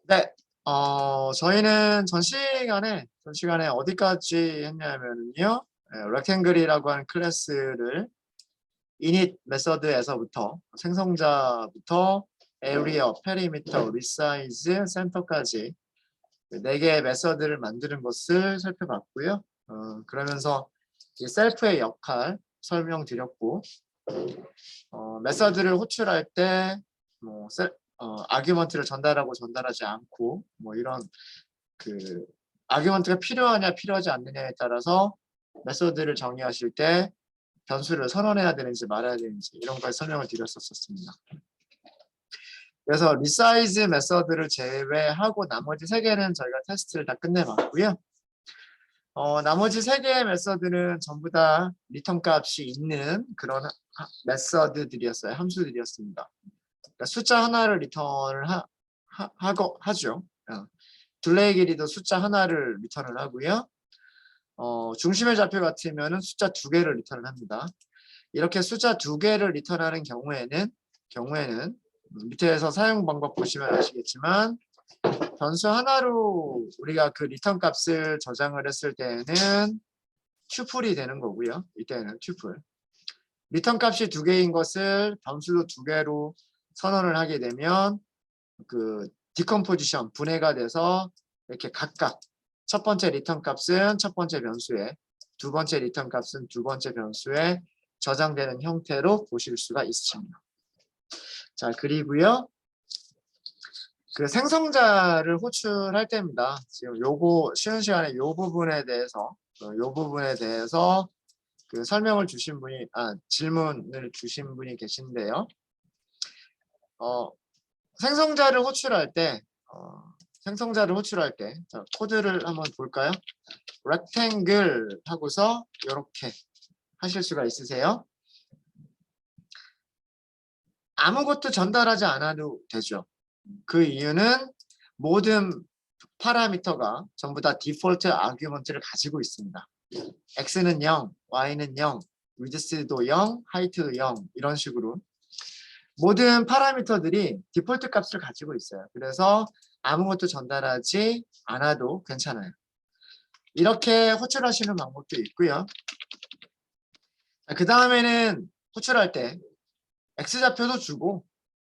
네, 저희는 전 시간에 어디까지 했냐면요, rectangle이라고 하는 클래스를 init 메서드에서부터 생성자부터 area, perimeter, resize, center까지 4개의 메서드를 만드는 것을 살펴봤고요. 그러면서 이 셀프의 역할 설명드렸고, 메서드를 호출할 때 뭐 아규먼트를 전달하고 전달하지 않고 뭐 이런 그 아규먼트가 필요하냐 필요하지 않느냐에 따라서 메소드를 정의하실 때 변수를 선언해야 되는지 말아야 되는지 이런 걸 설명을 드렸었습니다. 그래서 리사이즈 메서드를 제외하고 나머지 3개는 저희가 테스트를 다 끝내봤고요. 나머지 3개의 메서드는 전부 다 리턴 값이 있는 그런 메서드들이었어요. 함수들이었습니다. 그러니까 숫자 하나를 리턴을 하죠. 둘레의 길이도 숫자 하나를 리턴을 하고요. 중심의 좌표 같으면은 숫자 2개를 리턴을 합니다. 이렇게 숫자 2개를 리턴하는 경우에는 밑에서 사용 방법 보시면 아시겠지만 변수 하나로 우리가 그 리턴 값을 저장을 했을 때는 튜플이 되는 거고요. 이때는 튜플. 리턴 값이 2개인 것을 변수도 2개로 선언을 하게 되면 그 디컴포지션 분해가 돼서 이렇게 각각 첫 번째 리턴 값은 첫 번째 변수에, 두 번째 리턴 값은 두 번째 변수에 저장되는 형태로 보실 수가 있습니다. 자, 그리고요. 그 생성자를 호출할 때입니다. 지금 요거 쉬운 시간에 요 부분에 대해서 그 설명을 주신 분이 질문을 주신 분이 계신데요. 생성자를 호출할 때 자, 코드를 한번 볼까요? rectangle 하고서 이렇게 하실 수가 있으세요. 아무것도 전달하지 않아도 되죠. 그 이유는 모든 파라미터가 전부 다 디폴트 아규먼트를 가지고 있습니다. x는 0, y는 0, width도 0, height도 0 이런 식으로 모든 파라미터들이 디폴트 값을 가지고 있어요. 그래서 아무것도 전달하지 않아도 괜찮아요. 이렇게 호출하시는 방법도 있고요. 그 다음에는 호출할 때 x좌표도 주고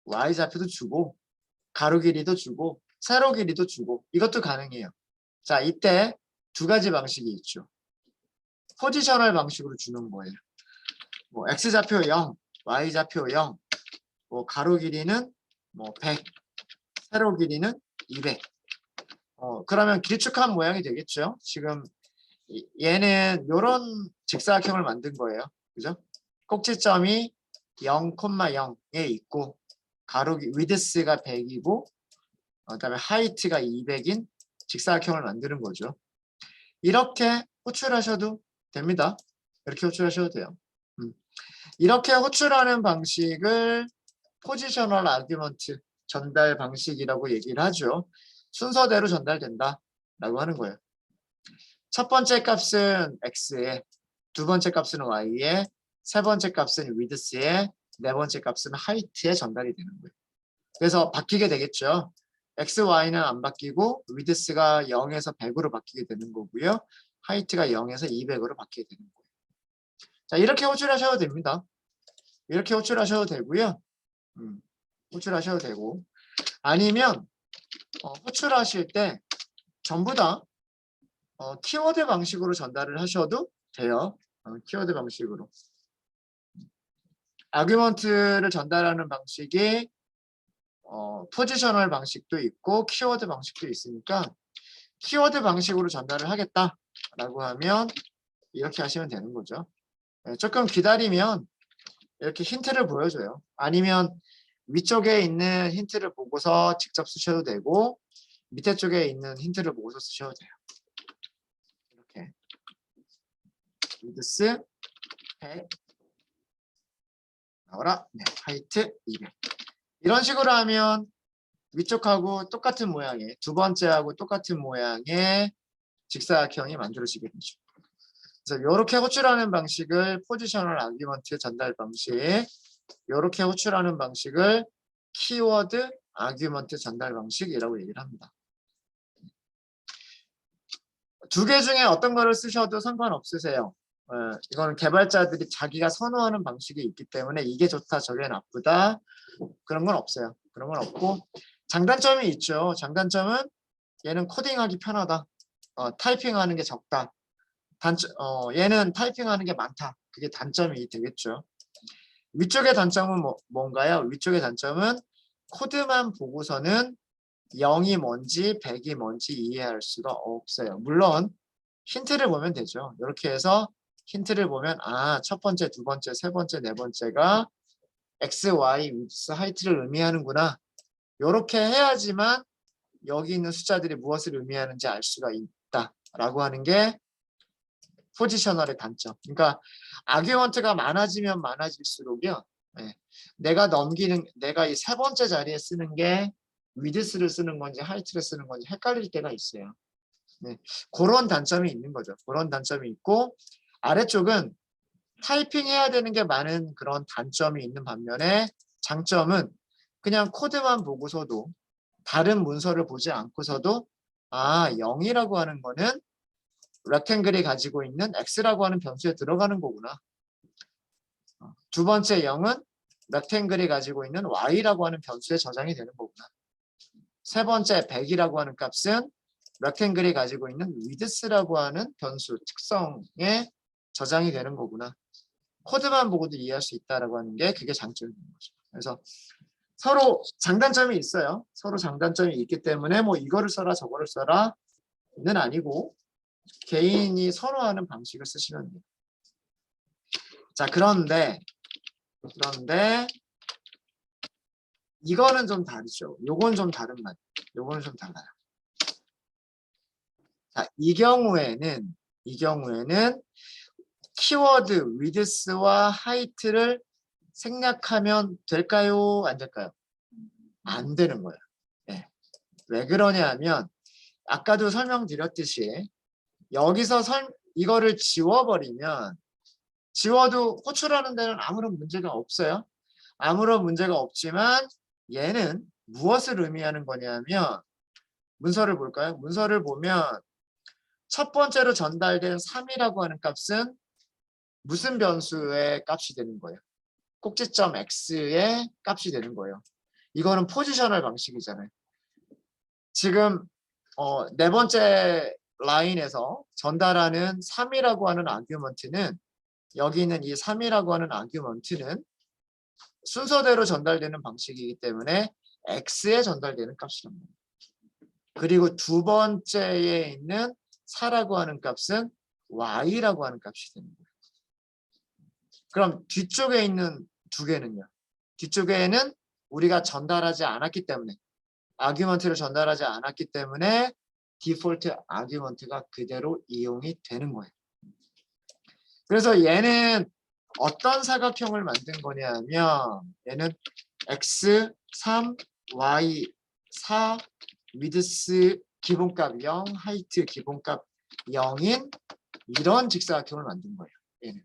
y좌표도 주고 가로 길이도 주고 세로 길이도 주고 이것도 가능해요. 자, 이때 2가지 방식이 있죠. 포지셔널 방식으로 주는 거예요. 뭐 x좌표 0, y좌표 0, 뭐 가로 길이는 뭐 100, 세로 길이는 200. 그러면 길쭉한 모양이 되겠죠. 지금 얘는 이런 직사각형을 만든 거예요. 그죠? 꼭지점이 0,0에 있고 가로 위드스가 100이고 그다음에 하이트가 200인 직사각형을 만드는 거죠. 이렇게 호출하셔도 됩니다. 이렇게 호출하셔도 돼요. 이렇게 호출하는 방식을 포지셔널 아규먼트 전달 방식이라고 얘기를 하죠. 순서대로 전달된다 라고 하는 거예요. 첫 번째 값은 x에, 두 번째 값은 y에, 세 번째 값은 width에, 네 번째 값은 height에 전달이 되는 거예요. 그래서 바뀌게 되겠죠. x, y는 안 바뀌고 width가 0에서 100으로 바뀌게 되는 거고요. height가 0에서 200으로 바뀌게 되는 거예요. 자, 이렇게 호출하셔도 됩니다. 이렇게 호출하셔도 되고요. 호출하셔도 되고 아니면 호출하실 때 전부 다 키워드 방식으로 전달을 하셔도 돼요. 키워드 방식으로. 아규먼트를 전달하는 방식이 포지셔널 방식도 있고 키워드 방식도 있으니까 키워드 방식으로 전달을 하겠다라고 하면 이렇게 하시면 되는 거죠. 조금 기다리면 이렇게 힌트를 보여줘요. 아니면 위쪽에 있는 힌트를 보고서 직접 쓰셔도 되고 밑에 쪽에 있는 힌트를 보고서 쓰셔도 돼요. 이렇게 width 100 나와라. 네, height 200 이런 식으로 하면 위쪽하고 똑같은 모양의 두 번째하고 똑같은 모양의 직사각형이 만들어지게 되죠. 그래서 이렇게 호출하는 방식을 포지셔널 아규먼트 전달 방식, 이렇게 호출하는 방식을 키워드 아규먼트 전달 방식이라고 얘기를 합니다. 두 개 중에 어떤 거를 쓰셔도 상관없으세요. 이거는 개발자들이 자기가 선호하는 방식이 있기 때문에 이게 좋다 저게 나쁘다 그런 건 없어요. 그런 건 없고 장단점이 있죠. 장단점은 얘는 코딩하기 편하다. 타이핑하는 게 적다. 얘는 타이핑하는 게 많다. 그게 단점이 되겠죠. 위쪽의 단점은 뭔가요? 위쪽의 단점은 코드만 보고서는 0이 뭔지 100이 뭔지 이해할 수가 없어요. 물론 힌트를 보면 되죠. 이렇게 해서 힌트를 보면 첫 번째, 두 번째, 세 번째, 네 번째가 x, y, width, height를 의미하는구나. 이렇게 해야지만 여기 있는 숫자들이 무엇을 의미하는지 알 수가 있다라고 하는 게 포지셔널의 단점. 그러니까 아규먼트가 많아지면 많아질수록요. 내가 이 세 번째 자리에 쓰는 게 위드스를 쓰는 건지 하이트를 쓰는 건지 헷갈릴 때가 있어요. 그런 단점이 있는 거죠. 그런 단점이 있고 아래쪽은 타이핑해야 되는 게 많은 그런 단점이 있는 반면에 장점은 그냥 코드만 보고서도 다른 문서를 보지 않고서도 0이라고 하는 거는 렉탱글이 가지고 있는 x라고 하는 변수에 들어가는 거구나. 두 번째 0은 렉탱글이 가지고 있는 y라고 하는 변수에 저장이 되는 거구나. 세 번째 100이라고 하는 값은 렉탱글이 가지고 있는 width라고 하는 변수 특성에 저장이 되는 거구나. 코드만 보고도 이해할 수 있다라고 하는 게 그게 장점인 거죠. 그래서 서로 장단점이 있어요. 서로 장단점이 있기 때문에 뭐 이거를 써라 저거를 써라는 아니고 개인이 선호하는 방식을 쓰시면 돼요. 자, 그런데 이거는 좀 다르죠. 요건 좀 다른 말. 요거는 좀 달라요. 자, 이 경우에는 키워드 width와 height를 생략하면 될까요? 안 될까요? 안 되는 거예요. 네. 왜 그러냐면 아까도 설명드렸듯이 여기서 이거를 지워버리면 지워도 호출하는 데는 아무런 문제가 없어요. 아무런 문제가 없지만 얘는 무엇을 의미하는 거냐면 문서를 볼까요? 문서를 보면 첫 번째로 전달된 3이라고 하는 값은 무슨 변수의 값이 되는 거예요? 꼭지점 x의 값이 되는 거예요. 이거는 포지셔널 방식이잖아요. 지금 네 번째 라인에서 전달하는 3이라고 하는 아규먼트는 여기 있는 이 3이라고 하는 아규먼트는 순서대로 전달되는 방식이기 때문에 x에 전달되는 값이랍니다. 그리고 두 번째에 있는 4라고 하는 값은 y라고 하는 값이 되는 거예요. 그럼 뒤쪽에 있는 두 개는요? 뒤쪽에는 우리가 전달하지 않았기 때문에 아규먼트를 전달하지 않았기 때문에 디폴트 아규먼트가 그대로 이용이 되는 거예요. 그래서 얘는 어떤 사각형을 만든 거냐면 얘는 x 3, y 4, 위드스 기본값 0, 하이트 기본값 0인 이런 직사각형을 만든 거예요. 얘는.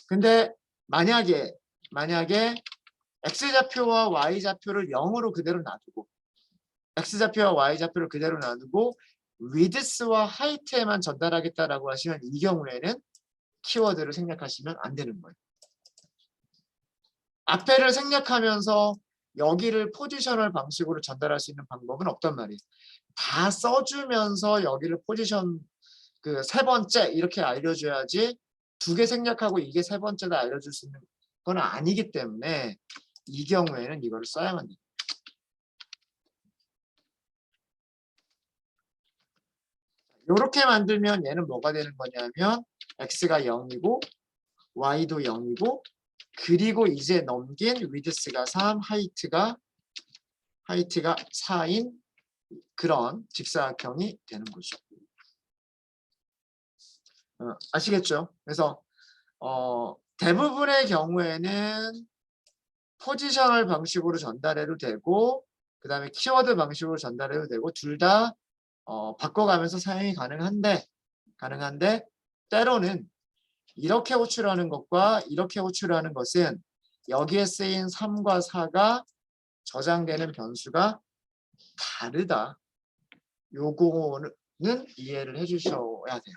근데 만약에 x좌표와 y좌표를 0으로 그대로 놔두고 x좌표와 y좌표를 그대로 놔두고 위드스와 하이트에만 전달하겠다라고 하시면 이 경우에는 키워드를 생략하시면 안 되는 거예요. 앞에를 생략하면서 여기를 포지셔널 방식으로 전달할 수 있는 방법은 없단 말이에요. 다 써주면서 여기를 포지션 그 세 번째 이렇게 알려줘야지 두 개 생략하고 이게 세 번째다 알려줄 수 있는 건 아니기 때문에 이 경우에는 이거를 써야만 돼요. 이렇게 만들면 얘는 뭐가 되는 거냐면 x가 0이고 y도 0이고 그리고 이제 넘긴 위드스가 3, 하이트가 4인 그런 직사각형이 되는 거죠. 아시겠죠? 그래서 대부분의 경우에는 포지셔널 방식으로 전달해도 되고 그 다음에 키워드 방식으로 전달해도 되고 둘 다 바꿔가면서 사용이 가능한데 때로는 이렇게 호출하는 것과 이렇게 호출하는 것은 여기에 쓰인 3과 4가 저장되는 변수가 다르다. 요거는 이해를 해주셔야 돼요.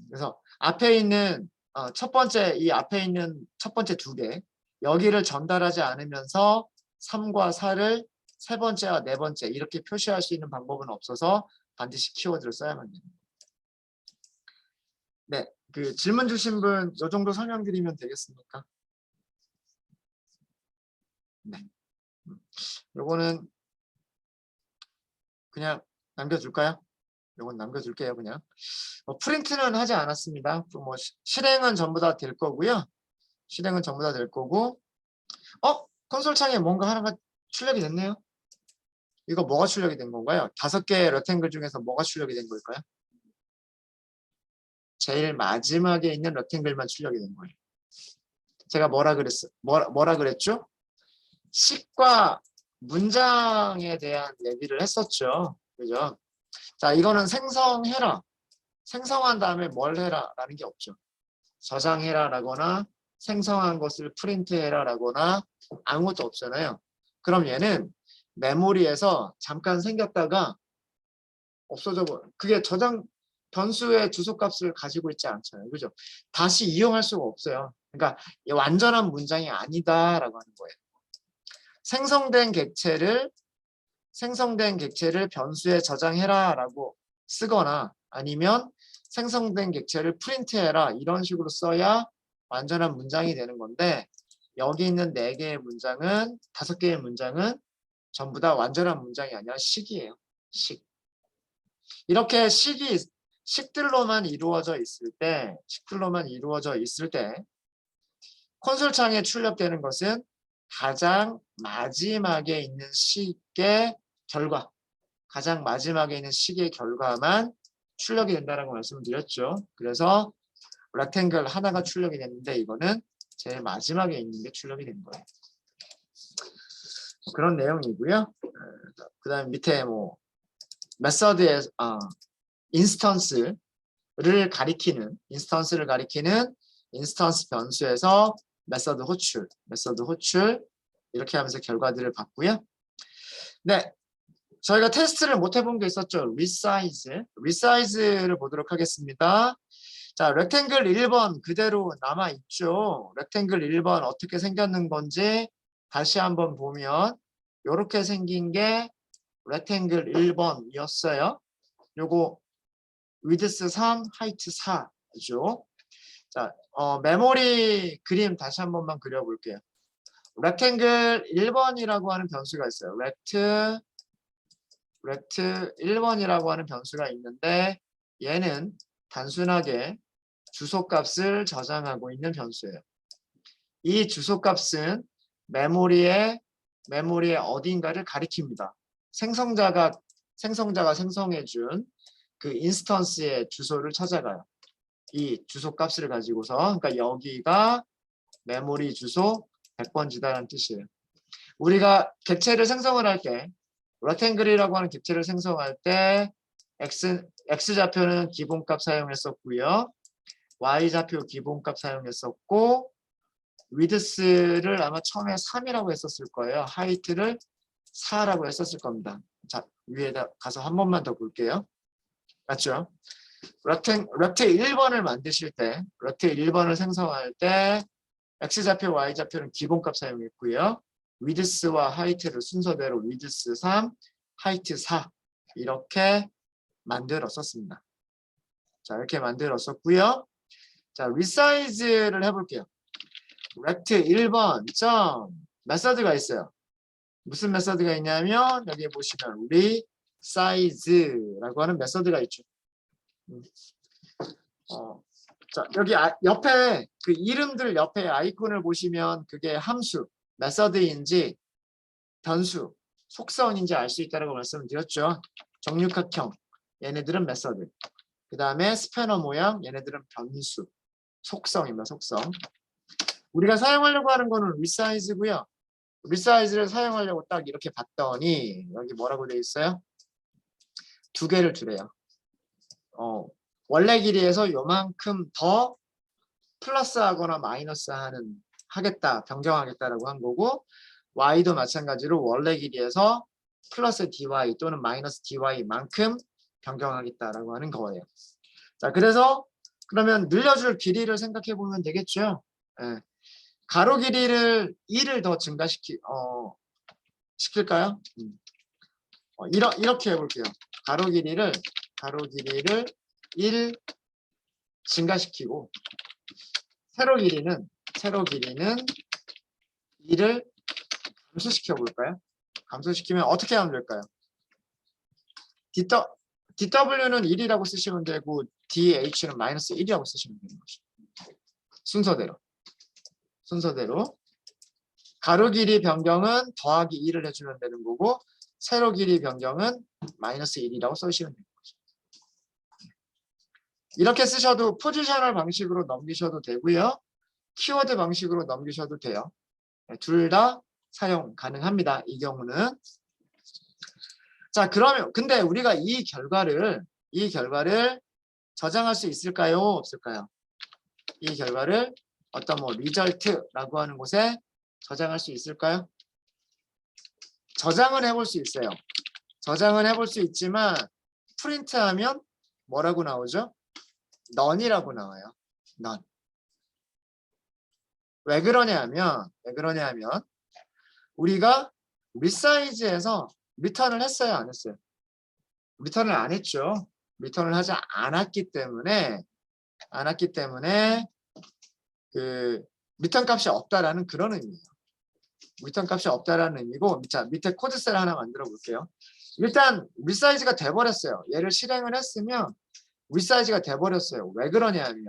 그래서 앞에 있는 첫 번째 이 앞에 있는 첫 번째 두 개 여기를 전달하지 않으면서 3과 4를 세 번째와 네 번째 이렇게 표시할 수 있는 방법은 없어서 반드시 키워드를 써야만 됩니다. 네, 그 질문 주신 분 이 정도 설명드리면 되겠습니까? 네, 요거는 그냥 남겨줄까요? 요건 남겨줄게요, 그냥. 프린트는 하지 않았습니다. 뭐 실행은 전부 다 될 거고요. 실행은 전부 다 될 거고. 콘솔 창에 뭔가 하나가 출력이 됐네요. 이거 뭐가 출력이 된 건가요? 5개의 렉탱글 중에서 뭐가 출력이 된 걸까요? 제일 마지막에 있는 렉탱글만 출력이 된 거예요. 제가 뭐라 그랬죠? 식과 문장에 대한 얘기를 했었죠. 그죠? 자, 이거는 생성해라. 생성한 다음에 뭘 해라 라는 게 없죠. 저장해라 라거나 생성한 것을 프린트해라 라거나 아무것도 없잖아요. 그럼 얘는 메모리에서 잠깐 생겼다가 없어져 버려. 그게 저장 변수의 주소값을 가지고 있지 않잖아요. 그죠? 다시 이용할 수가 없어요. 그러니까 완전한 문장이 아니다라고 하는 거예요. 생성된 객체를 변수에 저장해라라고 쓰거나 아니면 생성된 객체를 프린트해라 이런 식으로 써야 완전한 문장이 되는 건데 여기 있는 4개의 문장은 5개의 문장은 전부 다 완전한 문장이 아니라 식이에요. 식. 이렇게 식들로만 이루어져 있을 때 콘솔 창에 출력되는 것은 가장 마지막에 있는 식의 결과, 가장 마지막에 있는 식의 결과만 출력이 된다는 말씀을 드렸죠. 그래서 렉탱글 하나가 출력이 됐는데 이거는 제일 마지막에 있는 게 출력이 된 거예요. 그런 내용이고요. 그 다음 밑에 뭐 메서드의 인스턴스를 가리키는 인스턴스 변수에서 메서드 호출 이렇게 하면서 결과들을 봤고요. 네, 저희가 테스트를 못 해본 게 있었죠. 리사이즈를 보도록 하겠습니다. 자, 렉탱글 1번 그대로 남아있죠. 렉탱글 1번 어떻게 생겼는 건지 다시 한번 보면 이렇게 생긴 게 렉탱글 1번이었어요. 요거 위드스 3, 하이트 4죠. 자, 메모리 그림 다시 한 번만 그려볼게요. 렉탱글 1번이라고 하는 변수가 있어요. 렉트 1번이라고 하는 변수가 있는데 얘는 단순하게 주소값을 저장하고 있는 변수예요. 이 주소값은 메모리의 어딘가를 가리킵니다. 생성자가 생성해준 그 인스턴스의 주소를 찾아가요. 이 주소값을 가지고서 그러니까 여기가 메모리 주소 100번지다라는 뜻이에요. 우리가 객체를 생성을 할 때 렉탱글이라고 하는 객체를 생성할 때 X좌표는 기본값 사용했었고요. Y좌표 기본값 사용했었고 위드스를 아마 처음에 3이라고 했었을 거예요. 하이트를 4라고 했었을 겁니다. 자, 위에다 가서 한 번만 더 볼게요. 맞죠? 렉트 1번을 만드실 때, 렉트 1번을 생성할 때 X좌표, Y좌표는 기본값 사용했고요. 위드스와 하이트를 순서대로 위드스 3, 하이트 4 이렇게 만들었었습니다. 자, 이렇게 만들었었고요. 자, 리사이즈를 해볼게요. 렉트 1번 점 메서드가 있어요. 무슨 메서드가 있냐면 여기 보시면 리사이즈라고 하는 메서드가 있죠. 자, 여기 옆에 그 이름들 옆에 아이콘을 보시면 그게 함수, 메서드인지 변수, 속성인지 알 수 있다고 말씀드렸죠. 정육각형, 얘네들은 메서드. 그 다음에 스패너 모양, 얘네들은 변수, 속성입니다. 속성. 우리가 사용하려고 하는 거는 리사이즈고요. 리사이즈를 사용하려고 딱 이렇게 봤더니 여기 뭐라고 되어 있어요? 2개를 주래요. 원래 길이에서 요만큼 더 플러스하거나 마이너스하는 하겠다, 변경하겠다라고 한 거고 y도 마찬가지로 원래 길이에서 플러스 dy 또는 마이너스 dy만큼 변경하겠다라고 하는 거예요. 자, 그래서 그러면 늘려줄 길이를 생각해 보면 되겠죠. 예. 가로 길이를 1을 더 시킬까요? 이렇게 해볼게요. 가로 길이를 1 증가시키고 세로 길이는 1을 감소시켜 볼까요? 감소시키면 어떻게 하면 될까요? DW는 1이라고 쓰시면 되고 DH는 마이너스 1이라고 쓰시면 되는 거죠. 순서대로 가로 길이 변경은 더하기 2를 해주면 되는 거고 세로 길이 변경은 마이너스 1이라고 써주시면 되는 거죠. 이렇게 쓰셔도 포지셔널 방식으로 넘기셔도 되고요. 키워드 방식으로 넘기셔도 돼요. 둘 다 사용 가능합니다. 이 경우는. 자, 그러면 근데 우리가 이 결과를 저장할 수 있을까요? 없을까요? 이 결과를 어떤 리절트라고 하는 곳에 저장할 수 있을까요? 저장은 해볼 수 있어요. 저장은 해볼 수 있지만 프린트하면 뭐라고 나오죠? none이라고 나와요. none. 왜 그러냐면 우리가 리사이즈에서 리턴을 했어요, 안 했어요? 리턴을 안 했죠. 리턴을 하지 않았기 때문에 그 리턴 값이 없다라는 그런 의미예요. 리턴 값이 없다라는 의미고, 자, 밑에 코드셀 하나 만들어 볼게요. 일단 리사이즈가 돼버렸어요. 얘를 실행을 했으면 리사이즈가 돼버렸어요. 왜 그러냐면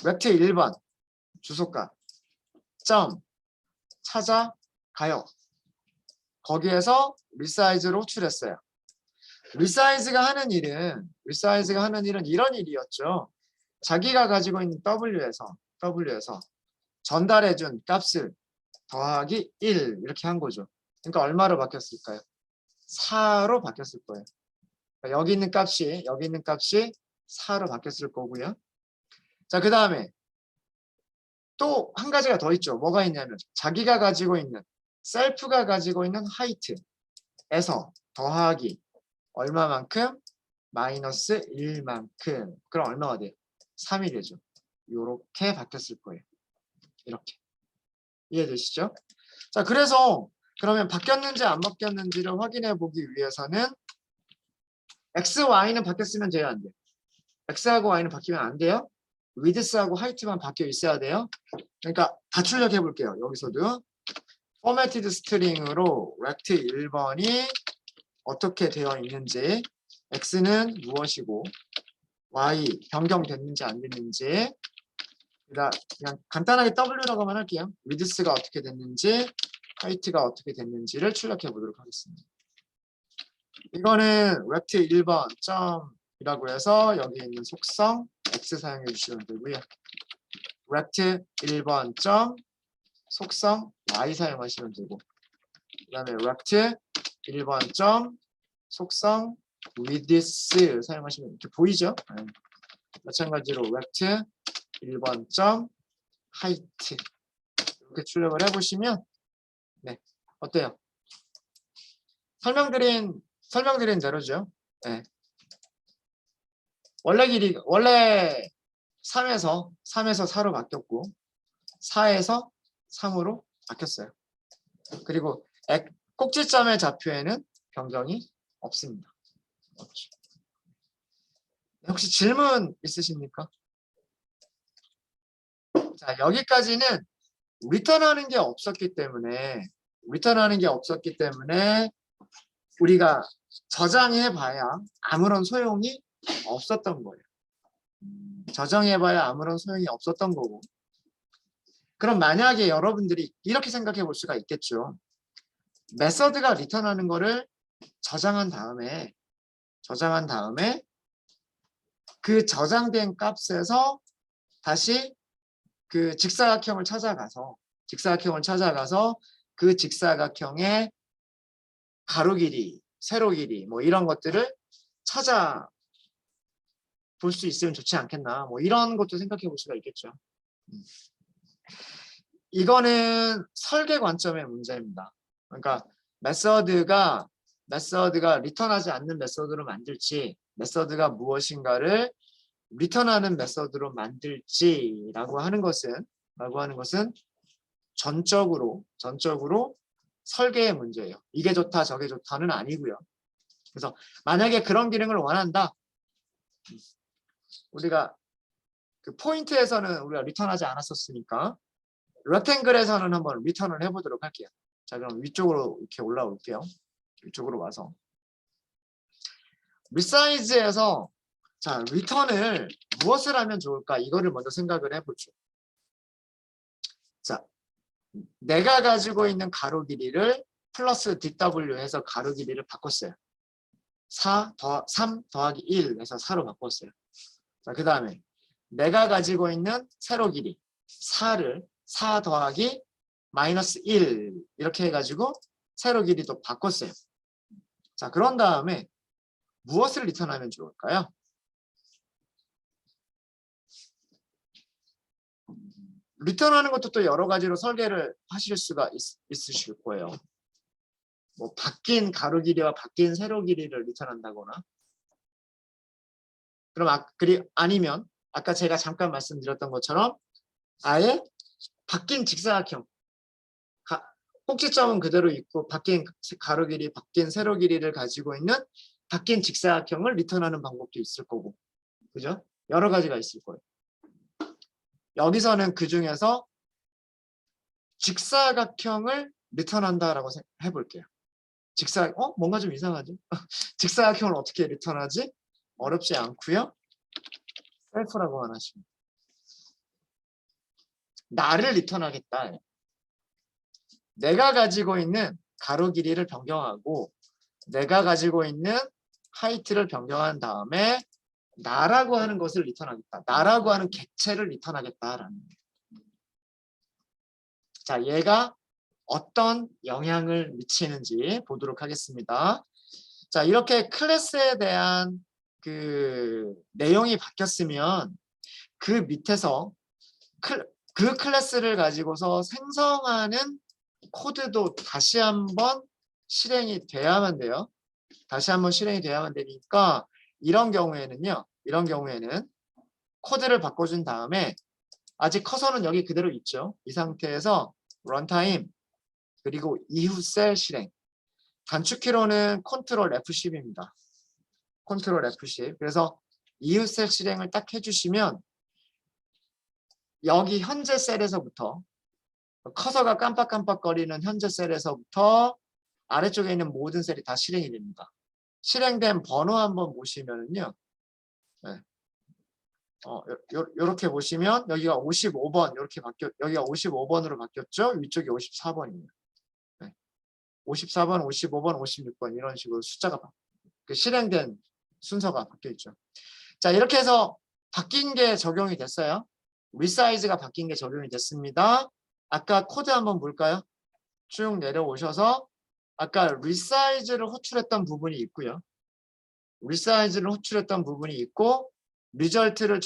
웹트 1번 주소값 점 찾아가요. 거기에서 리사이즈로 호출했어요. 리사이즈가 하는 일은 이런 일이었죠. 자기가 가지고 있는 W에서 전달해준 값을 더하기 1 이렇게 한 거죠. 그러니까 얼마로 바뀌었을까요? 4로 바뀌었을 거예요. 그러니까 여기 있는 값이 4로 바뀌었을 거고요. 자, 그 다음에 또 한 가지가 더 있죠. 뭐가 있냐면 자기가 가지고 있는 셀프가 가지고 있는 하이트에서 더하기 얼마만큼? 마이너스 1만큼. 그럼 얼마가 돼요? 3이 되죠. 이렇게 바뀌었을 거예요. 이렇게. 이해되시죠? 자, 그래서 그러면 바뀌었는지 안 바뀌었는지를 확인해 보기 위해서는 X, Y는 바뀌었으면 돼요, 안 돼요? X하고 Y는 바뀌면 안 돼요? 위드스하고 하이트만 바뀌어 있어야 돼요. 그러니까 다 출력해 볼게요. 여기서도 포매티드 스트링으로 rect 1번이 어떻게 되어 있는지, X는 무엇이고 Y 변경됐는지 안 됐는지, 그냥 간단하게 W라고만 할게요. 위드스가 어떻게 됐는지, 하이트가 어떻게 됐는지를 출력해 보도록 하겠습니다. 이거는 rect 1번 점이라고 해서 여기 있는 속성 X 사용해 주시면 되고요. rect 1번 점 속성 Y 사용하시면 되고, 그 다음에 rect 1번 점 속성 width 사용하시면 이렇게 보이죠? 네. 마찬가지로 rect 1번 점 height 이렇게 출력을 해보시면 네, 어때요? 설명드린 대로죠. 네. 원래 3에서 4로 바뀌었고 4에서 3으로 바뀌었어요. 그리고 꼭지점의 좌표에는 변경이 없습니다. 없죠. 혹시 질문 있으십니까? 자, 여기까지는 리턴하는 게 없었기 때문에 우리가 저장해봐야 아무런 소용이 없었던 거예요. 저장해봐야 아무런 소용이 없었던 거고. 그럼 만약에 여러분들이 이렇게 생각해 볼 수가 있겠죠. 메서드가 리턴하는 거를 저장한 다음에 그 저장된 값에서 다시 그 직사각형을 찾아가서 그 직사각형의 가로 길이, 세로 길이 뭐 이런 것들을 찾아 볼 수 있으면 좋지 않겠나. 뭐 이런 것도 생각해 볼 수가 있겠죠. 이거는 설계 관점의 문제입니다. 그러니까 메서드가 리턴하지 않는 메서드로 만들지 메서드가 무엇인가를 리턴하는 메서드로 만들지라고 하는 것은 전적으로 설계의 문제예요. 이게 좋다 저게 좋다는 아니고요. 그래서 만약에 그런 기능을 원한다. 우리가 그 포인트에서는 우리가 리턴하지 않았었으니까 렉탱글에서는 한번 리턴을 해보도록 할게요. 자, 그럼 위쪽으로 이렇게 올라올게요. 위쪽으로 와서 리사이즈에서 자, 리턴을 무엇을 하면 좋을까? 이거를 먼저 생각을 해보죠. 자, 내가 가지고 있는 가로 길이를 플러스 DW 해서 가로 길이를 바꿨어요. 3 더하기 1 해서 4로 바꿨어요. 자, 그 다음에 내가 가지고 있는 세로 길이 4를 4 더하기 마이너스 1 이렇게 해가지고 세로 길이도 바꿨어요. 자, 그런 다음에 무엇을 리턴하면 좋을까요? 리턴하는 것도 또 여러 가지로 설계를 하실 수가 있으실 거예요. 뭐 바뀐 가로 길이와 바뀐 세로 길이를 리턴한다거나 그럼 아니면 아까 제가 잠깐 말씀드렸던 것처럼 아예 바뀐 직사각형 꼭지점은 그대로 있고 바뀐 가로 길이, 바뀐 세로 길이를 가지고 있는 바뀐 직사각형을 리턴하는 방법도 있을 거고 그죠? 여러 가지가 있을 거예요. 여기서는 그 중에서 직사각형을 리턴한다라고 해볼게요. 뭔가 좀 이상하죠? 직사각형을 어떻게 리턴하지? 어렵지 않고요. 셀프라고 하나씩. 나를 리턴하겠다. 내가 가지고 있는 가로 길이를 변경하고 내가 가지고 있는 하이트를 변경한 다음에 나라고 하는 것을 리턴하겠다. 나라고 하는 객체를 리턴하겠다라는 거예요. 자, 얘가 어떤 영향을 미치는지 보도록 하겠습니다. 자, 이렇게 클래스에 대한 그 내용이 바뀌었으면 그 밑에서 그 클래스를 가지고서 생성하는 코드도 다시 한번 실행이 돼야만 돼요. 다시 한번 실행이 돼야만 되니까 이런 경우에는 코드를 바꿔준 다음에 아직 커서는 여기 그대로 있죠. 이 상태에서 런타임 그리고 이후 셀 실행 단축키로는 컨트롤 F10입니다. 컨트롤 F10 그래서 이후 셀 실행을 딱 해주시면 여기 현재 셀에서부터 커서가 깜빡깜빡거리는 현재 셀에서부터 아래쪽에 있는 모든 셀이 다 실행이 됩니다. 실행된 번호 한번 보시면은요. 네. 요렇게 보시면 여기가 55번 이렇게 여기가 55번으로 바뀌었죠. 위쪽이 54번입니다. 네. 54번, 55번, 56번 이런 식으로 숫자가 실행된 순서가 바뀌어 있죠. 자, 이렇게 해서 바뀐 게 적용이 됐어요. 리사이즈가 바뀐 게 적용이 됐습니다. 아까 코드 한번 볼까요? 쭉 내려오셔서 아까 리사이즈를 호출했던 부분이 있고요. 리사이즈를 호출했던 부분이 있고 리절트를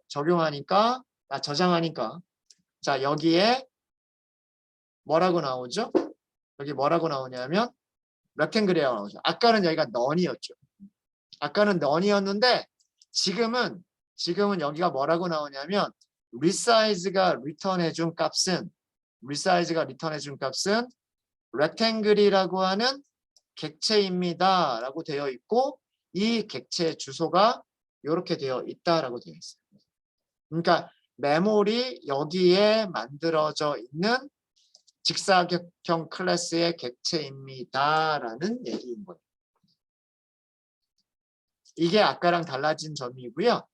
저장하니까 자, 여기에 뭐라고 나오죠? 여기 뭐라고 나오냐면 렉탱글이라고 나오죠. 아까는 여기가 넌이었죠. 아까는 넌이었는데 지금은 여기가 뭐라고 나오냐면 리사이즈가 리턴해준 값은 렉탱글이라고 하는 객체입니다 라고 되어 있고 이 객체의 주소가 이렇게 되어 있다라고 되어 있어요. 그러니까 메모리 여기에 만들어져 있는 직사각형 클래스의 객체입니다라는 얘기인 거예요. 이게 아까랑 달라진 점이고요.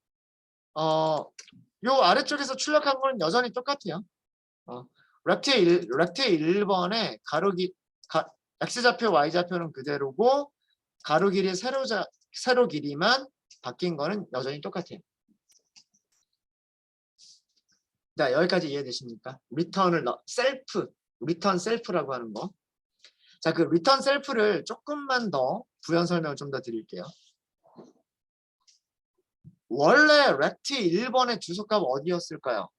요 아래쪽에서 출력한 건 여전히 똑같아요. 렉트 1번에 X좌표, Y좌표는 그대로고 가로 길이 세로 길이만 바뀐 거는 여전히 똑같아요. 자, 여기까지 이해되십니까? 리턴 셀프라고 하는 거. 자, 그 리턴 셀프를 조금만 더 부연 설명을 좀 더 드릴게요. 원래 렉트 1번의 주소값 어디였을까요?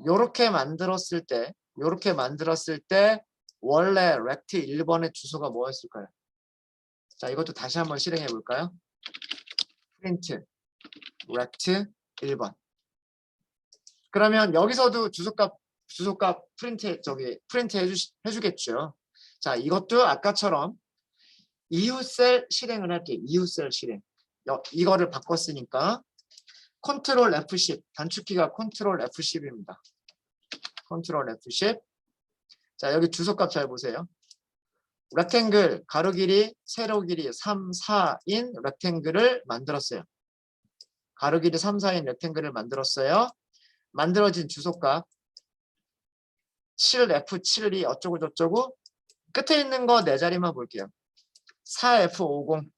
요렇게 만들었을 때 원래 렉트 1번의 주소가 뭐였을까요? 자, 이것도 다시 한번 실행해 볼까요? 프린트 렉트 1번. 그러면 여기서도 주소값 프린트 해주겠죠. 자, 이것도 아까처럼 이웃셀 실행을 할게요. 이웃셀 실행. 이거를 바꿨으니까 컨트롤 F10, 단축키가 컨트롤 F10입니다. 컨트롤 F10. 자, 여기 주소값 잘 보세요. 렉탱글 가로 길이, 세로 길이 3, 4인 렉탱글을 만들었어요. 가로 길이 3, 4인 렉탱글을 만들었어요. 만들어진 주소값 7F72 어쩌고 저쩌고 끝에 있는 거 네 자리만 볼게요. 4F50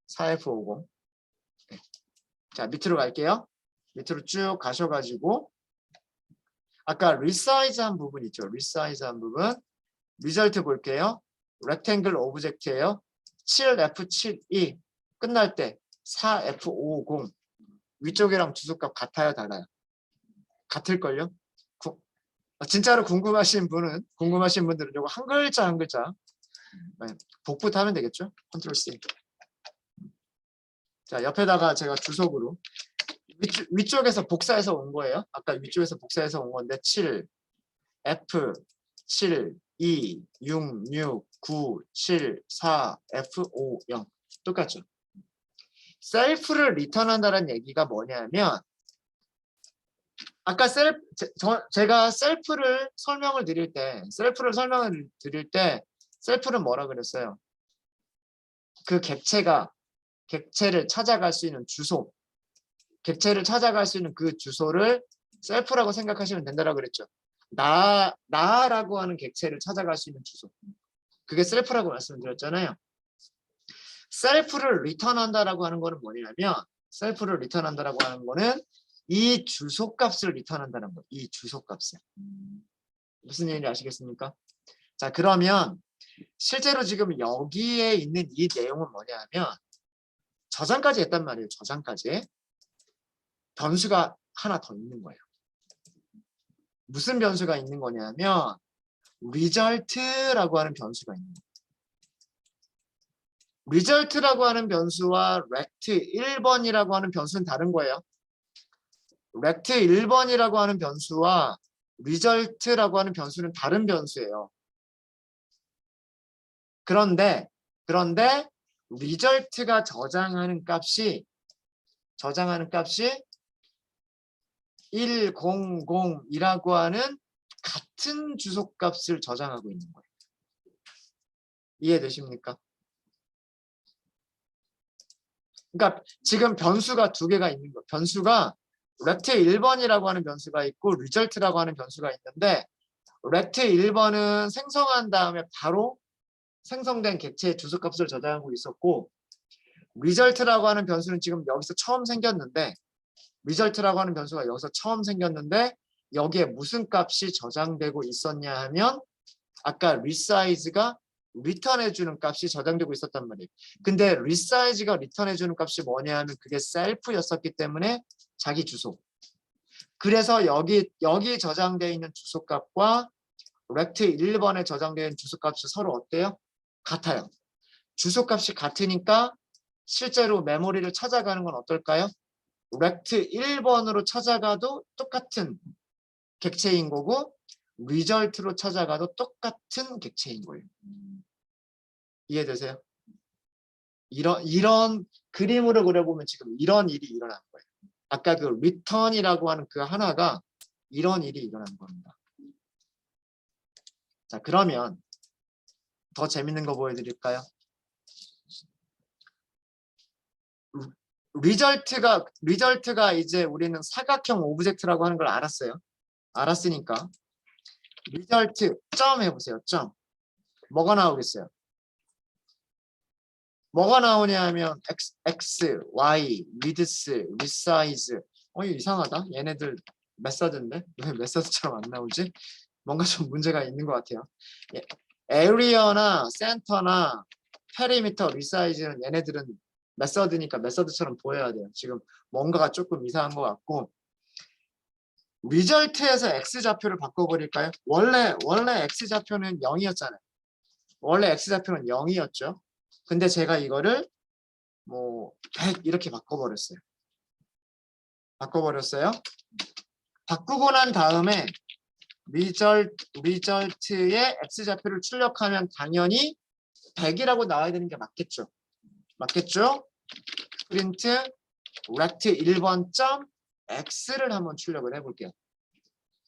4F50. 자, 밑으로 갈게요. 밑으로 쭉 가셔가지고 아까 리사이즈한 부분 있죠. 리사이즈한 부분 리절트 볼게요. 렉탱글 오브젝트예요. 7F72 끝날 때 4F50 위쪽이랑 주소값 같아요, 달라요? 같을걸요? 진짜로 궁금하신 분들은 이거 한 글자 한 글자 복붙 하면 되겠죠? 컨트롤 C. 자, 옆에다가 제가 주석으로 위쪽에서 복사해서 온 거예요. 아까 위쪽에서 복사해서 온 건데 7 F 7 2 6 6 9 7 4 F 5 0 똑같죠. 셀프를 리턴한다는 얘기가 뭐냐면 아까 제가 셀프를 설명을 드릴 때 셀프는 뭐라 그랬어요? 그 객체를 찾아갈 수 있는 주소, 객체를 찾아갈 수 있는 그 주소를 셀프라고 생각하시면 된다라고 그랬죠. 나라고 하는 객체를 찾아갈 수 있는 주소. 그게 셀프라고 말씀드렸잖아요. 셀프를 리턴한다라고 하는 거는 뭐냐면 셀프를 리턴한다라고 하는 거는 이 주소값을 리턴한다는 거예요. 이 주소값을. 무슨 얘기인지 아시겠습니까? 자, 그러면 실제로 지금 여기에 있는 이 내용은 뭐냐면 저장까지 했단 말이에요. 저장까지. 변수가 하나 더 있는 거예요. 무슨 변수가 있는 거냐면 result라고 하는 변수가 있는 거예요. result라고 하는 변수와 rect 1번이라고 하는 변수는 다른 거예요. rect 1번이라고 하는 변수와 result라고 하는 변수는 다른 변수예요. 그런데 result가 저장하는 값이 100이라고 하는 같은 주소값을 저장하고 있는 거예요. 이해되십니까? 그러니까 지금 변수가 두 개가 있는 거예요. 변수가 rect 1번이라고 하는 변수가 있고 result라고 하는 변수가 있는데 rect 1번은 생성한 다음에 바로 생성된 객체의 주소값을 저장하고 있었고 result라고 하는 변수는 지금 여기서 처음 생겼는데 result라고 하는 변수가 여기서 처음 생겼는데 여기에 무슨 값이 저장되고 있었냐 하면 아까 resize가 리턴해주는 값이 저장되고 있었단 말이에요. 근데 resize가 리턴해주는 값이 뭐냐 하면 그게 셀프였었기 때문에 자기 주소. 그래서 여기 저장되어 있는 주소값과 rect 1번에 저장되어 있는 주소값이 서로 어때요? 같아요. 주소값이 같으니까 실제로 메모리를 찾아가는 건 어떨까요? rect 1번으로 찾아가도 똑같은 객체인 거고 result로 찾아가도 똑같은 객체인 거예요. 이해되세요? 이런 그림으로 그려보면 지금 이런 일이 일어난 거예요. 아까 그 return이라고 하는 그 하나가 이런 일이 일어난 겁니다. 자, 그러면 더 재밌는 거 보여드릴까요? result가 이제 우리는 사각형 오브젝트라고 하는 걸 알았어요. 알았으니까 result 점 해보세요. 점. 뭐가 나오겠어요? 뭐가 나오냐 하면 x, y, width, resize. 이거 이상하다. 얘네들 메서드인데 왜 메서드처럼 안 나오지? 뭔가 좀 문제가 있는 것 같아요. area나 center나 perimeter, resize는 얘네들은 메서드니까 메서드처럼 보여야 돼요. 지금 뭔가가 조금 이상한 것 같고 리절트에서 x좌표를 바꿔버릴까요? 원래 x좌표는 0이었잖아요. 원래 x좌표는 0이었죠. 근데 제가 이거를 뭐 100 이렇게 바꿔버렸어요. 바꾸고 난 다음에 리절트의 x좌표를 출력하면 당연히 100이라고 나와야 되는 게 맞겠죠. 프린트 rect 1번 점 x를 한번 출력을 해볼게요.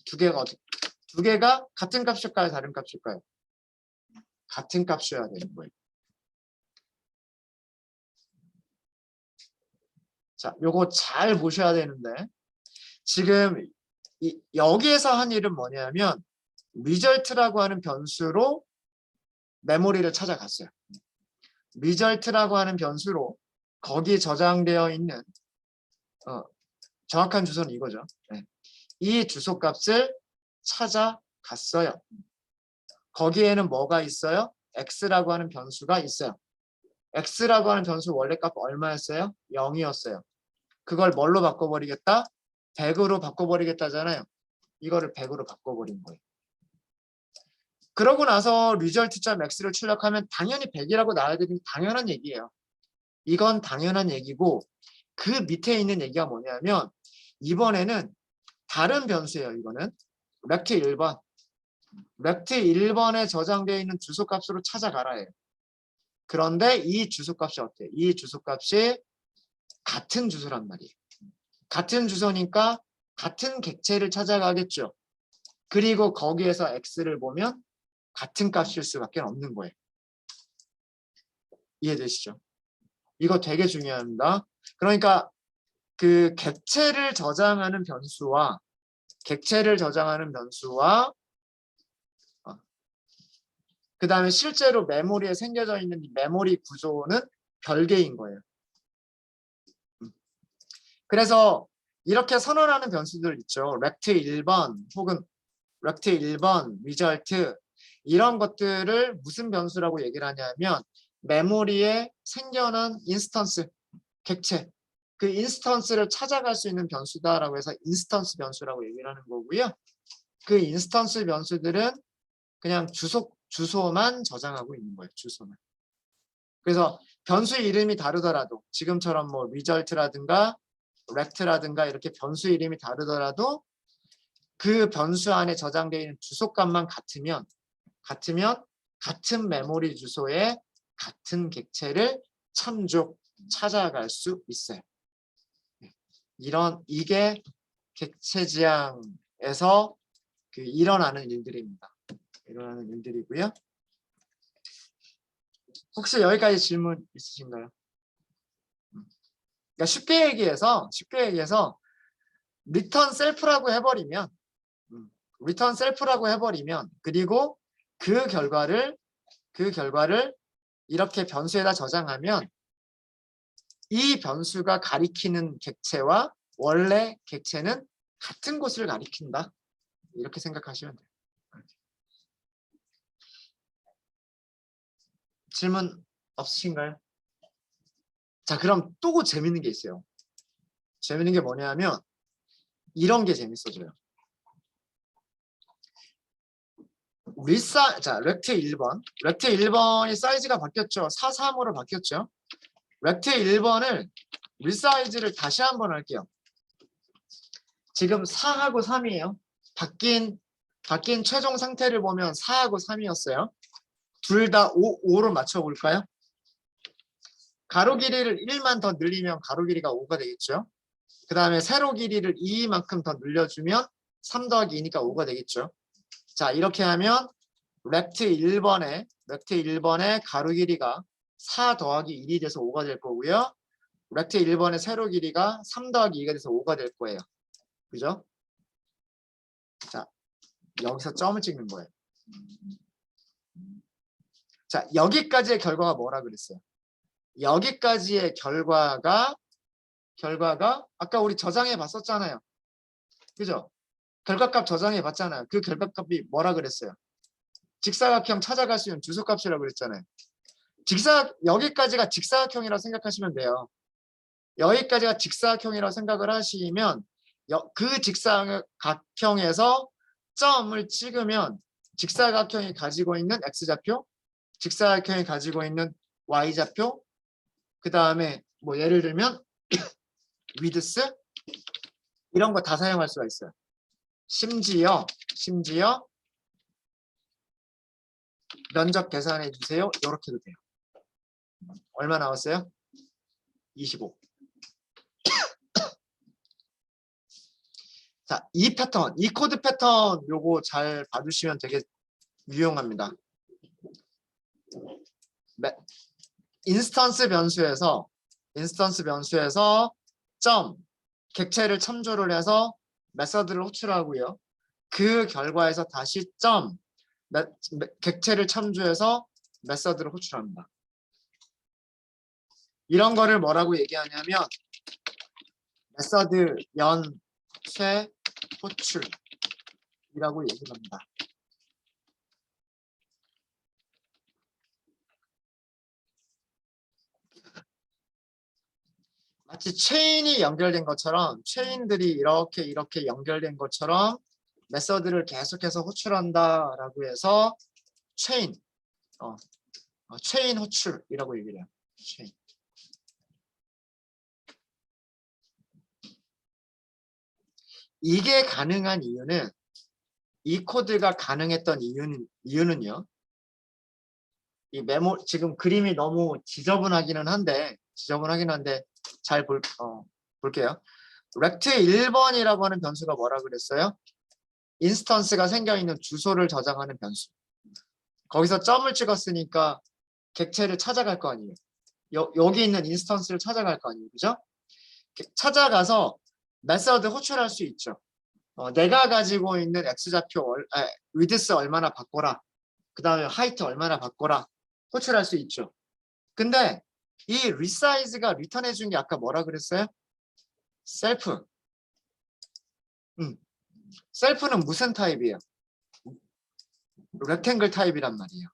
두 개가 같은 값일까요? 다른 값일까요? 같은 값이어야 되는 거예요. 자, 요거 잘 보셔야 되는데 지금 여기에서 한 일은 뭐냐면 result라고 하는 변수로 메모리를 찾아갔어요. result라고 하는 변수로 거기에 저장되어 있는 정확한 주소는 이거죠. 네. 이 주소값을 찾아갔어요. 거기에는 뭐가 있어요? x라고 하는 변수가 있어요. x라고 하는 변수 원래 값 얼마였어요? 0이었어요. 그걸 뭘로 바꿔버리겠다? 100으로 바꿔버리겠다잖아요. 이거를 100으로 바꿔버린 거예요. 그러고 나서 result.x를 출력하면 당연히 100이라고 나와야 되는 게 당연한 얘기예요. 이건 당연한 얘기고 그 밑에 있는 얘기가 뭐냐면 이번에는 다른 변수예요. 이거는 rect 1번. rect 1번에 저장되어 있는 주소값으로 찾아가라 해요. 그런데 이 주소값이 어때요? 이 주소값이 같은 주소란 말이에요. 같은 주소니까 같은 객체를 찾아가겠죠. 그리고 거기에서 x를 보면 같은 값일 수밖에 없는 거예요. 이해되시죠? 이거 되게 중요합니다. 그러니까 그 객체를 저장하는 변수와 그 다음에 실제로 메모리에 생겨져 있는 이 메모리 구조는 별개인 거예요. 그래서 이렇게 선언하는 변수들 있죠. rect 1번 혹은 rect 1번, result 이런 것들을 무슨 변수라고 얘기를 하냐면 메모리에 생겨난 인스턴스, 객체 그 인스턴스를 찾아갈 수 있는 변수다라고 해서 인스턴스 변수라고 얘기를 하는 거고요. 그 인스턴스 변수들은 그냥 주소만 저장하고 있는 거예요. 주소만. 그래서 변수 이름이 다르더라도 지금처럼 뭐 result라든가 rect라든가 이렇게 변수 이름이 다르더라도 그 변수 안에 저장되어 있는 주소값만 같으면 같은 메모리 주소에 같은 객체를 찾아갈 수 있어요. 이게 객체 지향에서 일어나는 일들입니다. 일어나는 일들이고요. 혹시 여기까지 질문 있으신가요? 그러니까 쉽게 얘기해서 return self라고 해버리면 그리고 그 결과를 이렇게 변수에다 저장하면 이 변수가 가리키는 객체와 원래 객체는 같은 곳을 가리킨다. 이렇게 생각하시면 돼요. 질문 없으신가요? 자, 그럼 또 재밌는 게 있어요. 재밌는 게 뭐냐면 이런 게 재밌어져요. 자, 렉트 1번. 렉트 1번이 사이즈가 바뀌었죠. 4.3으로 바뀌었죠. 렉트 1번을 리사이즈를 다시 한번 할게요. 지금 4하고 3이에요. 바뀐 최종 상태를 보면 4하고 3이었어요. 둘 다 5로 맞춰볼까요? 가로 길이를 1만 더 늘리면 가로 길이가 5가 되겠죠. 그 다음에 세로 길이를 2만큼 더 늘려주면 3 더하기 2니까 5가 되겠죠. 자, 이렇게 하면 렉트 1번의 가로 길이가 4 더하기 1이 돼서 5가 될 거고요. 렉트 1번의 세로 길이가 3 더하기 2가 돼서 5가 될 거예요. 그죠? 자, 여기서 점을 찍는 거예요. 자, 여기까지의 결과가 뭐라 그랬어요? 여기까지의 결과가 아까 우리 저장해 봤었잖아요. 그죠? 결과값 저장해 봤잖아요. 그 결과값이 뭐라 그랬어요? 직사각형 찾아갈 수 있는 주소값이라고 그랬잖아요. 여기까지가 직사각형이라고 생각하시면 돼요. 여기까지가 직사각형이라고 생각을 하시면 그 직사각형에서 점을 찍으면 직사각형이 가지고 있는 x좌표, 직사각형이 가지고 있는 y좌표, 그 다음에 뭐 예를 들면 위드스 이런 거 다 사용할 수가 있어요. 심지어 면적 계산해 주세요. 이렇게도 돼요. 얼마 나왔어요? 25. 자, 이 패턴, 이 코드 패턴 요거 잘 봐주시면 되게 유용합니다. 인스턴스 변수에서 점, 객체를 참조를 해서 메서드를 호출하고요. 그 결과에서 다시 점, 객체를 참조해서 메서드를 호출합니다. 이런 거를 뭐라고 얘기하냐면 메서드 연쇄 호출이라고 얘기를 합니다. 마치 체인이 연결된 것처럼 체인들이 이렇게 연결된 것처럼 메서드를 계속해서 호출한다라고 해서 체인 호출이라고 얘기를 해요. 체인. 이게 가능한 이유는 이 코드가 가능했던 이유는요. 이 메모 지금 그림이 너무 지저분하기는 한데 잘 볼게요. 렉트 1번이라고 하는 변수가 뭐라 그랬어요? 인스턴스가 생겨 있는 주소를 저장하는 변수. 거기서 점을 찍었으니까 객체를 찾아갈 거 아니에요. 여기 있는 인스턴스를 찾아갈 거 아니에요. 그죠? 찾아가서 메서드 호출할 수 있죠. 내가 가지고 있는 x좌표 위드스 얼마나 바꿔라. 그 다음에 하이트 얼마나 바꿔라. 호출할 수 있죠. 근데 이 resize가 리턴해 준 게 아까 뭐라 그랬어요? 셀프. 셀프는 무슨 타입이에요? 렉탱글 타입이란 말이에요.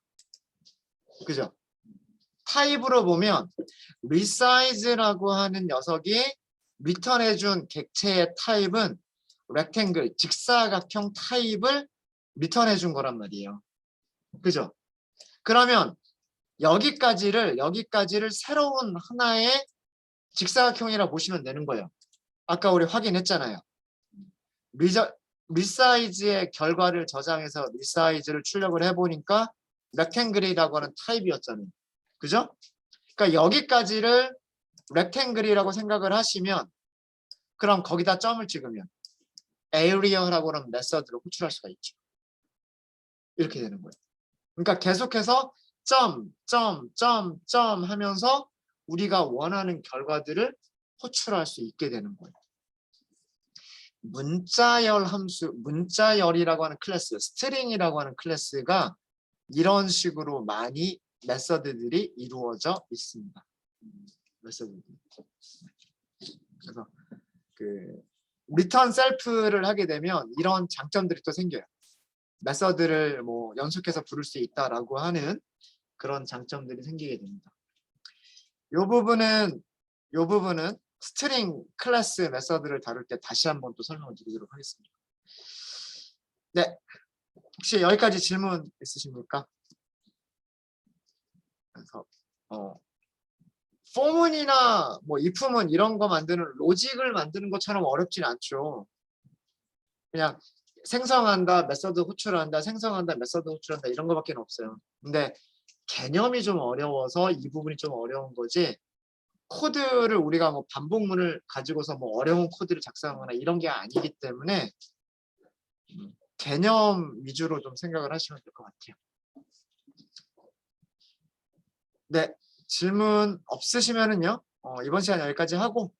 그죠? 타입으로 보면 resize라고 하는 녀석이 리턴해 준 객체의 타입은 렉탱글, 직사각형 타입을 리턴해 준 거란 말이에요. 그죠? 그러면 여기까지를 새로운 하나의 직사각형이라 보시면 되는 거예요. 아까 우리 확인했잖아요. 리사이즈의 결과를 저장해서 리사이즈를 출력을 해보니까 렉탱글이라고 하는 타입이었잖아요. 그죠? 그러니까 여기까지를 렉탱글이라고 생각을 하시면 그럼 거기다 점을 찍으면 area라고 하는 메서드를 호출할 수가 있죠. 이렇게 되는 거예요. 그러니까 계속해서 점 하면서 우리가 원하는 결과들을 호출할 수 있게 되는 거예요. 문자열 함수, 문자열이라고 하는 클래스, 스트링이라고 하는 클래스가 이런 식으로 많이 메서드들이 이루어져 있습니다. 메서드들이. 그래서 그 리턴 셀프를 하게 되면 이런 장점들이 또 생겨요. 메서드를 뭐 연속해서 부를 수 있다라고 하는 그런 장점들이 생기게 됩니다. 이 부분은 스트링 클래스 메서드를 다룰 때 다시 한번 또 설명을 드리도록 하겠습니다. 네, 혹시 여기까지 질문 있으십니까? 그래서 포문이나 뭐 if문 이런 거 만드는 로직을 만드는 것처럼 어렵진 않죠. 그냥 생성한다, 메서드 호출한다, 생성한다, 메서드 호출한다 이런 거밖에 없어요. 근데 개념이 좀 어려워서 이 부분이 좀 어려운 거지. 코드를 우리가 뭐 반복문을 가지고서 뭐 어려운 코드를 작성하거나 이런 게 아니기 때문에 개념 위주로 좀 생각을 하시면 될 것 같아요. 네, 질문 없으시면은요. 이번 시간 여기까지 하고